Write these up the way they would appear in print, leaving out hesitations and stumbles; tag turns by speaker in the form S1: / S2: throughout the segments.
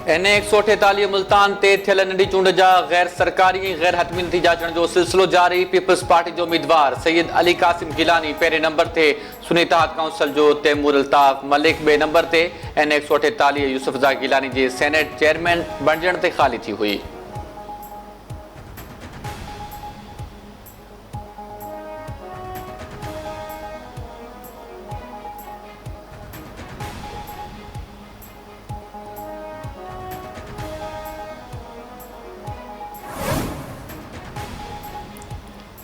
S1: NA-148 Multan ते थियल नंढी चूंड जा गैर सरकारी ऐं गैर हतमी नतीजा अचण जो सिलसिलो जारी। पीपल्स पार्टी जो उम्मीदवार सैयद अली कासिम गिलानी पहिरें नंबर ते, सुनीताहत काउंसिल जो तैमूर अल्ताफ मलिक ॿिए नंबर ते। NA-148 यूसुफज़ा गिलानी जे सेनेट चेयरमैन बणजण ते ख़ाली थी हुई।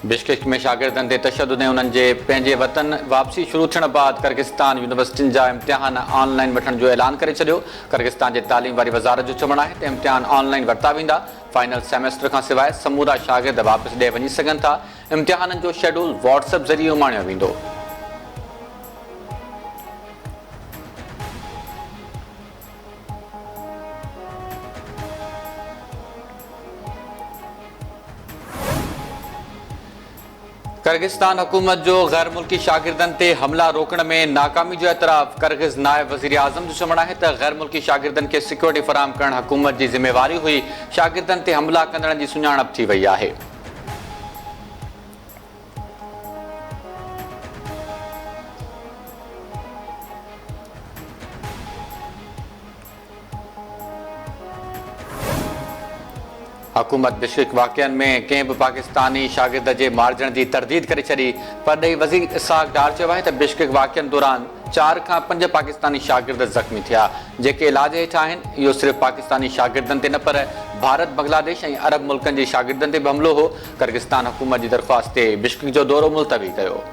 S1: बिश्केक में शागिर्दनि ते तशद्दुद ऐं उन्हनि जे पंहिंजे वतन वापसी शुरू थियण बाद किर्गिस्तान यूनिवर्सिटियुनि जा इम्तिहान ऑनलाइन वठण जो ऐलान करे छॾियो। किर्गिस्तान जे तालीम वारी वज़ारत जो चवणु आहे त इम्तिहान ऑनलाइन वरिता वेंदा। फाइनल सेमेस्टर खां सवाइ समूरा शागिर्द वापसि ॾे वञी सघनि था। इम्तिहाननि जो शेड्यूल व्हाट्सएप ज़रिए उमाणियो वेंदो। किर्गिस्तान हुकूमत जो गैर मुल्की शागिर्दनि ते हमला रोकण में नाकामी जो एतराफ़। किर्गिज़ नायब वज़ीर आज़म जो चवणु आहे त गैर मुल्की शागिर्दनि खे सिक्योरिटी फ़राहम करणु हुकूमत जी ज़िम्मेवारी हुई। शागिर्दनि ते हमला कंदड़नि जी सुञाणप थी वई आहे। हुकूमत बिश्केक वाक़िअनि में कंहिं बि पाकिस्तानी शागिर्द जे मारिजण जी तरदीद करे छॾी। परॾेही वज़ीर इसहाक़ डार चयो आहे त बिश्केक वाक़िअनि दौरान 4 खां 5 पाकिस्तानी शागिर्द ज़ख़्मी थिया जेके इलाज हेठि आहिनि। इहो सिर्फ़ु पाकिस्तानी शागिर्दनि ते न पर भारत, बांग्लादेश ऐं अरब मुल्कनि जे शागिर्दनि ते बि हमिलो हो। किर्गिस्तान हुकूमत जी दरख़्वास्त ते बिश्केक जो दौरो मुलतवी कयो।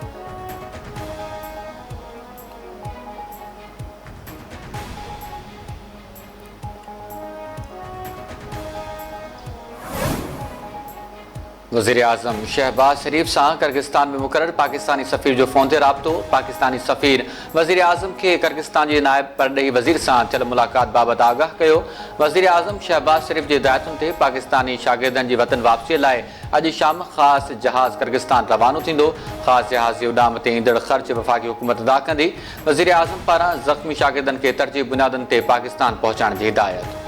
S1: वज़ीर आज़म शहबाज शरीफ सां किर्गिस्तान में मुक़ररु पाकिस्तानी सफ़ीर जो फ़ोन ते राब्तो। पाकिस्तानी सफ़ीर वज़ीर आज़म खे किर्गिस्तान जे नायब परॾेही वज़ीर सां थियल मुलाक़ात बाबति आगाह कयो। वज़ीर आज़म शहबाज शरीफ जी हिदायतुनि ते पाकिस्तानी शागिर्दनि जी वतन वापसीअ लाइ अॼु शाम ख़ासि जहाज़ किर्गिस्तान रवानो थींदो। ख़ासि जहाज़ जी उॾाम ते ईंदड़ ख़र्च वफ़ाक़ी हुकूमत अदा कंदी। वज़ीर आज़म पारां ज़ख़्मी शागिर्दनि खे तरजीह बुनियादुनि ते पाकिस्तान पहुचाइण जी हिदायत।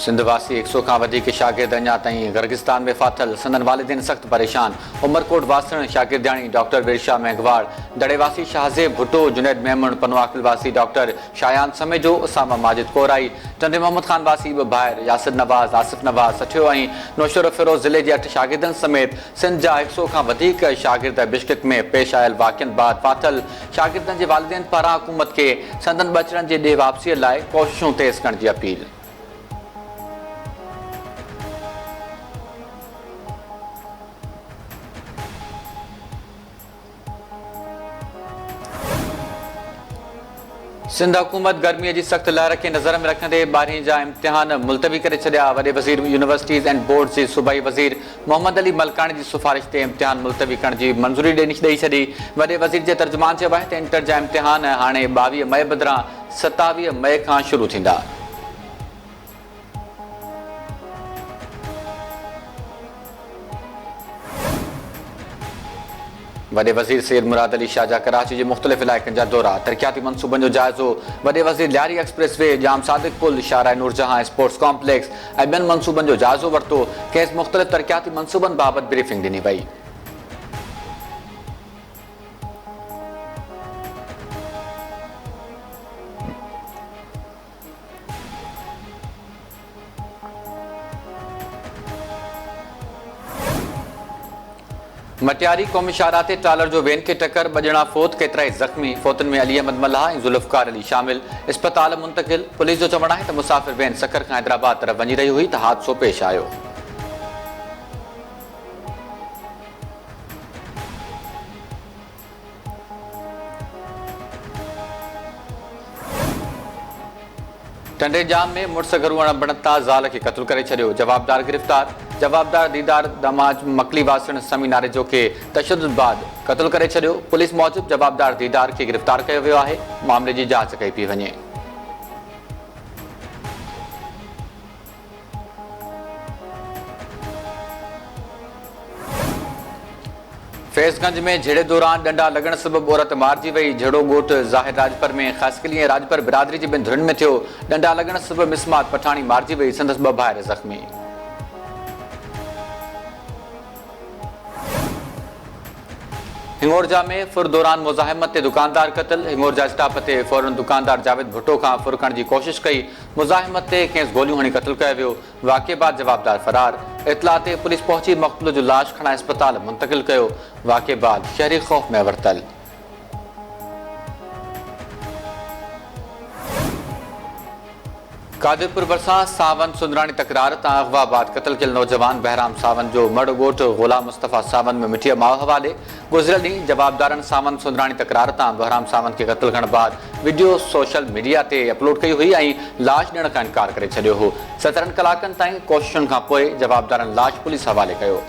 S1: सिंध वासी 100 खां वधीक शागिर्द अञा ताईं किर्गिस्तान में फाथल। संदन वालिदैन सख़्त परेशान। उमरकोट वासण शागिर्दियाणी डॉक्टर बिरशा मेघवाड़, दड़ेवासी शाहज़ेब भुट्टो, जुनैद मेमन, पनवाकिल वासी डॉक्टर शायान समेजो, उसामा माजिद कोराई, चंदे मोहम्मद खान वासी ॿ भाइर, यासिर नवाज़, आसिफ नवाज़ सठियो ऐं नौशर फिरोज़ ज़िले जे 8 शागिर्दनि समेत सिंध जा 100 खां वधीक शागिर्द बिश्केक में पेश आयल वाक़िअनि बाद फाथल। शागिर्दनि जे वालिदैन पारां हुकूमत खे संदन बचड़नि जे ॾे वापसीअ लाइ कोशिशूं तेज़ करण जी अपील। सिंध हुकूमत गर्मीअ जी सख़्त लहर खे नज़र में रखंदे 12हीं जा इम्तिहान मुलतवी करे छॾिया। वॾे वज़ीर यूनिवर्सिटीज़ एंड बोर्ड्स जे सूबाई वज़ीर मोहम्मद अली मलकाणी जी सिफ़ारिश ते इम्तिहान मुलतवी करण जी मंज़ूरी ॾेई छॾी। वॾे वज़ीर जे तर्जुमान चयो आहे त इंटर जा इम्तिहान हाणे 22 मई बदिरां 27 मई खां शुरू थींदा। वॾे वज़ीर सैयद मुराद अली शाह जा कराची जे मुख़्तलिफ़ इलाइक़नि जा दौरा। तरक़ियाती मनसूबनि जो जाइज़ो। वॾे वज़ीर लियारी एक्सप्रेस वे, जाम सादिक पुल, शाहराह नूरजहां स्पोर्ट्स कॉम्प्लेक्स ऐं ॿियनि मनसूबनि जो जाइज़ो वरितो। खेसि मुख़्तलिफ़ तरक़ियाती मनसूबनि बाबति ब्रीफिंग ॾिनी वई। मटियारी क़ौमी शाहराह ते ट्रालर जो वेन खे टक्कर, ॿ ॼणा फोत, केतिरा ई ज़ख़्मी। फोतुनि में अली अहमद मल्हा ऐं ज़ुल्फ़कार अली शामिल। इस्पताल मुंतक़िल। पुलिस जो चवणु आहे त मुसाफ़िर वेन सखर खां हैदराबाद तरफ़ वञी रही हुई त हादसो पेश आयो। टंडे जाम में मुड़ुस घरूअण बणता ज़ाल खे क़त्ल करे छॾियो। जवाबदार गिरफ़्तार। जवाबदार दीदार दामाद मकली वासण समी नारेजो खे तशद्दुद बाद क़त्ल करे छॾियो। पुलिस मूजिबि जवाबदार दीदार खे गिरफ़्तार कयो वियो आहे। मामले जी जांच कई पई वञे। फैज़गंज में झेड़े दौरान डंडा लगण सबब औरत मारिजी वई। झेड़ो ॻोठ ज़ाहिर राजपर में ख़ासकली ऐं राजपर बिरादरी जी ॿिनि धुरियुनि में थियो। डंडा लगण सबब मिसमात पठाणी मारिजी वई। संदसि 2 भाइर ज़ख़्मी। हिंगोरजा में फुर दौरान मुज़ाहिमत ते दुकानदार क़त्ल। हिंगोरजा स्टाफ ते फौरन दुकानदार जावेद भुट्टो खां फुर करण जी कोशिश कई। मुज़ाहिमत ते खेसि गोलियूं हणी क़त्ल कयो वियो। वाक़े बाद जवाबदार फरार। इतला ते पुलिस पहुची मक़तूल जो लाश खणाए अस्पताल मुंतक़िल कयो। वाक़े बाद शहरी ख़ौफ़ में वरतल। कादिरपुर भरिसां सावन सुंदराणी तकरार तां अगवा बाद क़त्ल कयल नौजवान बहराम सावन जो मड़ ॻोठ ग़ुलाम मुस्तफ़ा सावन में मिठीअ माउ हवाले। गुज़िरियल ॾींहुं जवाबदारनि सावन सुंदराणी तकरार तां बहराम सावन खे क़त्ल करण बाद वीडियो सोशल मीडिया ते अपलोड कई हुई ऐं लाश ॾियण खां इनकार करे छॾियो हो। 17 कलाकनि ताईं कोशिशुनि खां पोइ जवाबदारनि लाश पुलिस हवाले कयो।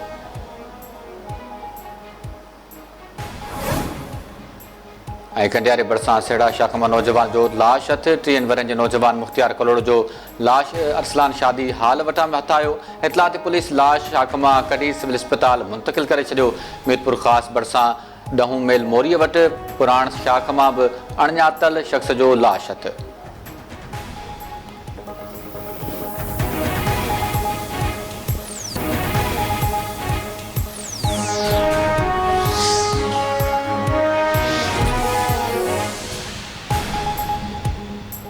S1: ऐं कंडियारे भरिसां सेड़ा शाखमा नौजवान जो लाश हथ। 30 वरनि जे नौजवान मुख़्तियार कलोड़ जो लाश अरसलान शादी हाल वटां में हथायो। इतला ते पुलिस लाश शाखमा कढी सिविल अस्पताल मुंतक़िल करे छॾियो। मीरपुर ख़ासि भरिसां ॾहूं मेल मोरीअ वटि पुराण शाखमा बि अणॼातल शख़्स जो लाश हथ।